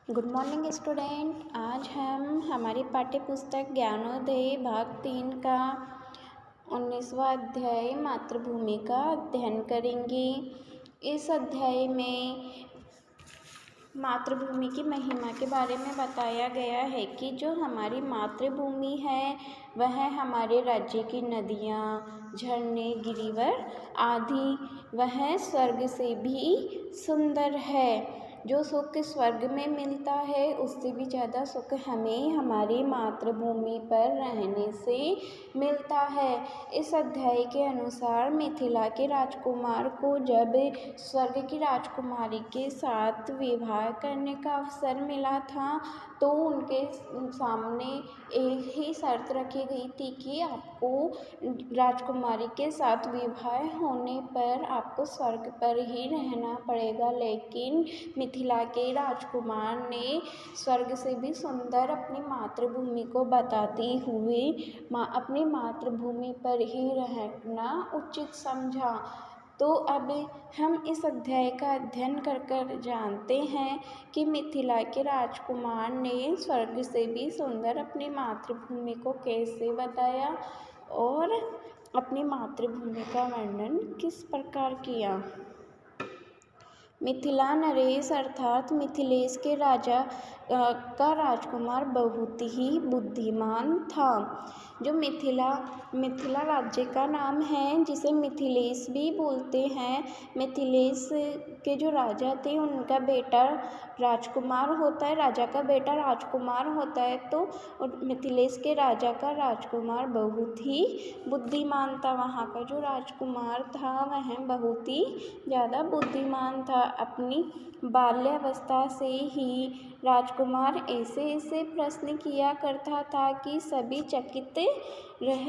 Good morning student. आज हम हमारी पाठ्य पुस्तक ज्ञानोदय भाग 3 का 19वां अध्याय मातृभूमि का अध्ययन करेंगे। इस अध्याय में मातृभूमि की महिमा के बारे में बताया गया है कि जो हमारी मातृभूमि है वह हमारे राज्य की नदियाँ, झरने, गिरिवर आदि वह स्वर्ग से भी सुंदर है। जो सुख स्वर्ग में मिलता है उससे भी ज़्यादा सुख हमें हमारी मातृभूमि पर रहने से मिलता है। इस अध्याय के अनुसार मिथिला के राजकुमार को जब स्वर्ग की राजकुमारी के साथ विवाह करने का अवसर मिला था तो उनके सामने एक ही शर्त रखी गई थी कि आपको राजकुमारी के साथ विवाह होने पर आपको स्वर्ग पर ही रहना पड़ेगा। लेकिन मिथिला के राजकुमार ने स्वर्ग से भी सुंदर अपनी मातृभूमि को बताते हुए अपनी मातृभूमि पर ही रहना उचित समझा। तो अब हम इस अध्याय का अध्ययन कर जानते हैं कि मिथिला के राजकुमार ने स्वर्ग से भी सुंदर अपनी मातृभूमि को कैसे बताया और अपनी मातृभूमि का वर्णन किस प्रकार किया। मिथिला नरेश अर्थात मिथिलेश के राजा का राजकुमार बहुत ही बुद्धिमान था। जो मिथिला राज्य का नाम है जिसे मिथिलेश भी बोलते हैं। मिथिलेश के जो राजा थे उनका बेटा राजकुमार होता है, राजा का बेटा राजकुमार होता है। तो मिथिलेश के राजा का राजकुमार बहुत ही बुद्धिमान था। वहाँ का जो राजकुमार था वह बहुत ही ज़्यादा बुद्धिमान था। अपनी बाल्यावस्था से ही राजकुमार ऐसे ऐसे प्रश्न किया करता था कि सभी चकित रह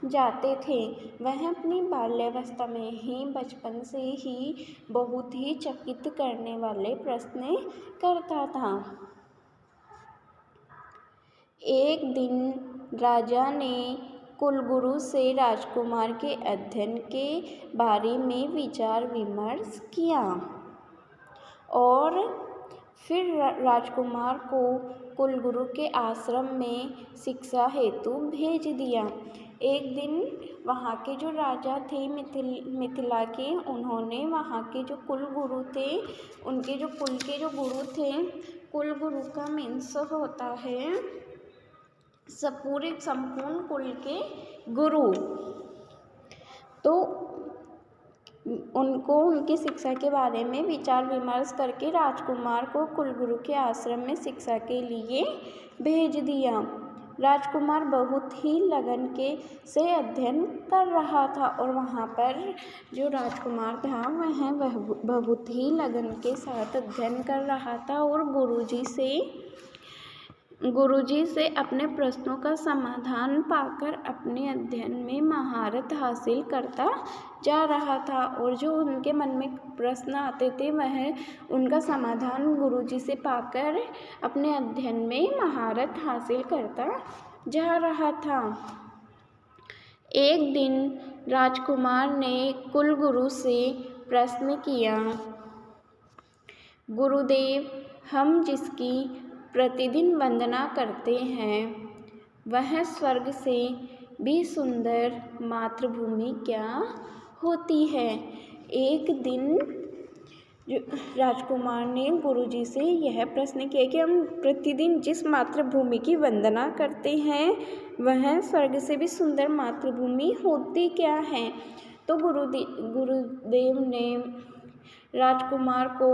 जाते थे। वह अपनी बाल्यावस्था में ही बचपन से ही बहुत ही चकित करने वाले प्रश्न करता था। एक दिन राजा ने कुलगुरु से राजकुमार के अध्ययन के बारे में विचार विमर्श किया और फिर राजकुमार को कुलगुरु के आश्रम में शिक्षा हेतु भेज दिया। एक दिन वहाँ के जो राजा थे मिथिला के, उन्होंने वहाँ के जो कुलगुरु थे, उनके जो कुल के जो गुरु थे, कुलगुरु का मीन्स होता है पूरे संपूर्ण कुल के गुरु। तो उनको उनकी शिक्षा के बारे में विचार विमर्श करके राजकुमार को कुलगुरु के आश्रम में शिक्षा के लिए भेज दिया। राजकुमार बहुत ही लगन से अध्ययन कर रहा था और वहाँ पर जो राजकुमार था वह बहुत ही लगन के साथ अध्ययन कर रहा था और गुरुजी से अपने प्रश्नों का समाधान पाकर अपने अध्ययन में महारत हासिल करता जा रहा था। और जो उनके मन में प्रश्न आते थे वह उनका समाधान गुरुजी से पाकर अपने अध्ययन में महारत हासिल करता जा रहा था। एक दिन राजकुमार ने कुलगुरु से प्रश्न किया, गुरुदेव, हम जिसकी प्रतिदिन वंदना करते हैं वह स्वर्ग से भी सुंदर मातृभूमि क्या होती है। एक दिन राजकुमार ने गुरुजी से यह प्रश्न किया कि हम प्रतिदिन जिस मातृभूमि की वंदना करते हैं वह स्वर्ग से भी सुंदर मातृभूमि होती क्या है। तो गुरुदेव ने राजकुमार को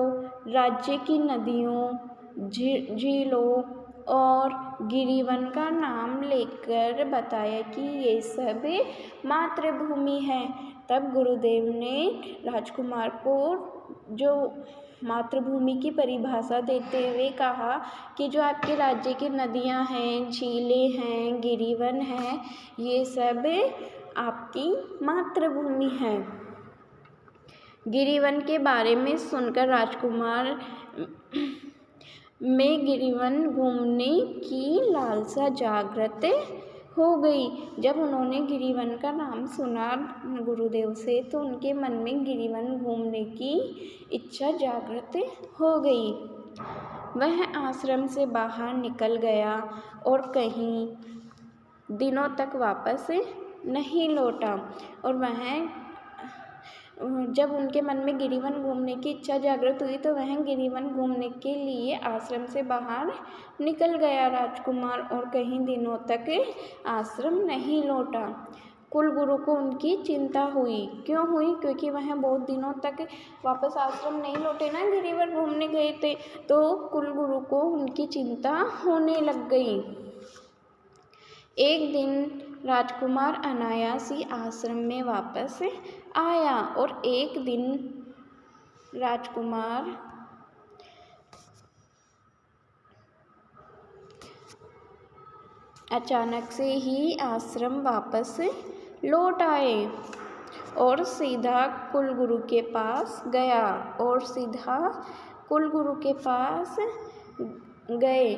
राज्य की नदियों, झीलों और गिरिवन का नाम लेकर बताया कि ये सब मातृभूमि है। तब गुरुदेव ने राजकुमार को जो मातृभूमि की परिभाषा देते हुए कहा कि जो आपके राज्य की नदियाँ हैं, झीलें हैं, गिरिवन हैं, ये सब आपकी मातृभूमि है। गिरिवन के बारे में सुनकर राजकुमार में गिरिवन घूमने की लालसा जागृत हो गई। जब उन्होंने गिरिवन का नाम सुना गुरुदेव से तो उनके मन में गिरिवन घूमने की इच्छा जागृत हो गई। वह आश्रम से बाहर निकल गया और कहीं दिनों तक वापस नहीं लौटा। और वह जब उनके मन में गिरिवन घूमने की इच्छा जागृत हुई तो वह गिरिवन घूमने के लिए आश्रम से बाहर निकल गया राजकुमार, और कई दिनों तक आश्रम नहीं लौटा। कुलगुरु को उनकी चिंता हुई। क्यों हुई? क्योंकि वह बहुत दिनों तक वापस आश्रम नहीं लौटे ना, गिरिवन घूमने गए थे, तो कुलगुरु को उनकी चिंता होने लग गई। एक दिन राजकुमार अनायास ही आश्रम में वापस आया, और एक दिन राजकुमार अचानक से ही आश्रम वापस लौट आए और सीधा कुलगुरु के पास गया और सीधा कुलगुरु के पास गए।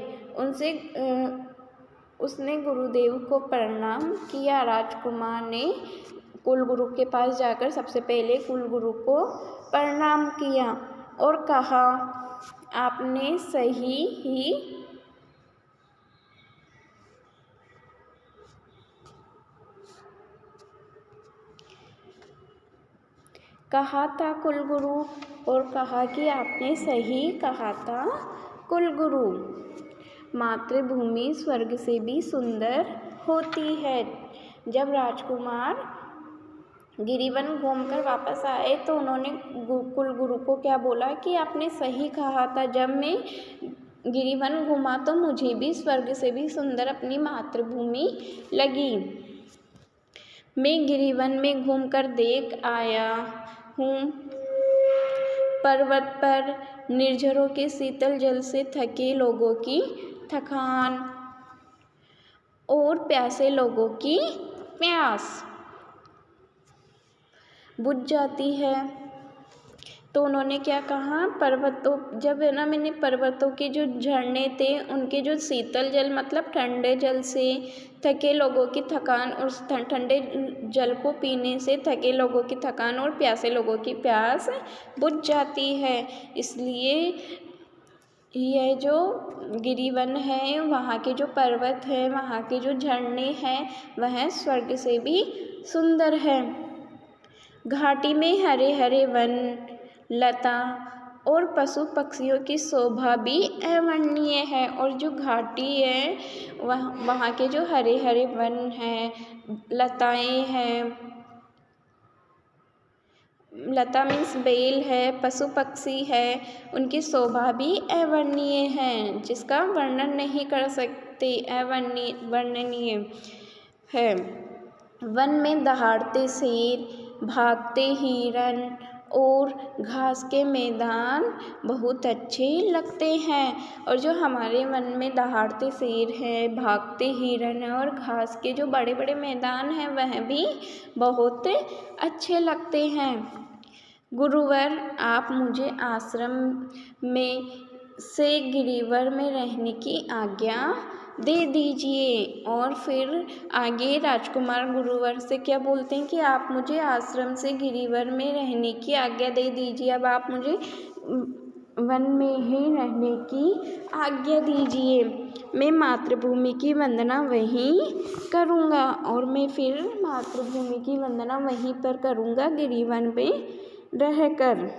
उसने गुरुदेव को प्रणाम किया। राजकुमार ने कुलगुरु के पास जाकर सबसे पहले कुलगुरु को प्रणाम किया और कहा, आपने सही ही कहा था कुलगुरु, और कहा कि आपने सही कहा था कुलगुरु, मातृभूमि स्वर्ग से भी सुंदर होती है। जब राजकुमार गिरिवन घूमकर वापस आए तो उन्होंने कुलगुरु को क्या बोला कि आपने सही कहा था, जब मैं गिरिवन घूमा तो मुझे भी स्वर्ग से भी सुंदर अपनी मातृभूमि लगी। मैं गिरिवन में घूमकर देख आया हूँ, पर्वत पर निर्झरों के शीतल जल से थके लोगों की थकान और प्यासे लोगों की प्यास बुझ जाती है। तो उन्होंने क्या कहा, पर्वतों जब है ना मैंने पर्वतों के जो झरने थे उनके जो शीतल जल मतलब ठंडे जल से थके लोगों की थकान, और ठंडे जल को पीने से थके लोगों की थकान और प्यासे लोगों की प्यास बुझ जाती है। इसलिए यह जो गिरिवन है, वहाँ के जो पर्वत हैं, वहाँ के जो झरने हैं, वह स्वर्ग से भी सुंदर है। घाटी में हरे हरे वन, लता और पशु पक्षियों की शोभा भी अवर्णनीय है। और जो घाटी है वहाँ के जो हरे हरे वन हैं, लताएं हैं, लता मीन्स बेल है, पशु पक्षी है, उनकी शोभा भी अवर्णनीय है, जिसका वर्णन नहीं कर सकते, वर्णनीय है। वन में दहाड़ते शेर, भागते हिरन और घास के मैदान बहुत अच्छे लगते हैं। और जो हमारे वन में दहाड़ते शेर हैं, भागते हिरन हैं और घास के जो बड़े बड़े मैदान हैं वह भी बहुत अच्छे लगते हैं। गुरुवर, आप मुझे आश्रम में से गिरिवर में रहने की आज्ञा दे दीजिए। और फिर आगे राजकुमार गुरुवर से क्या बोलते हैं कि आप मुझे आश्रम से गिरिवर में रहने की आज्ञा दे दीजिए। अब आप मुझे वन में ही रहने की आज्ञा दीजिए। मैं मातृभूमि की वंदना वहीं करूँगा, और मैं फिर मातृभूमि की वंदना वहीं पर करूँगा गिरिवन में रहकर।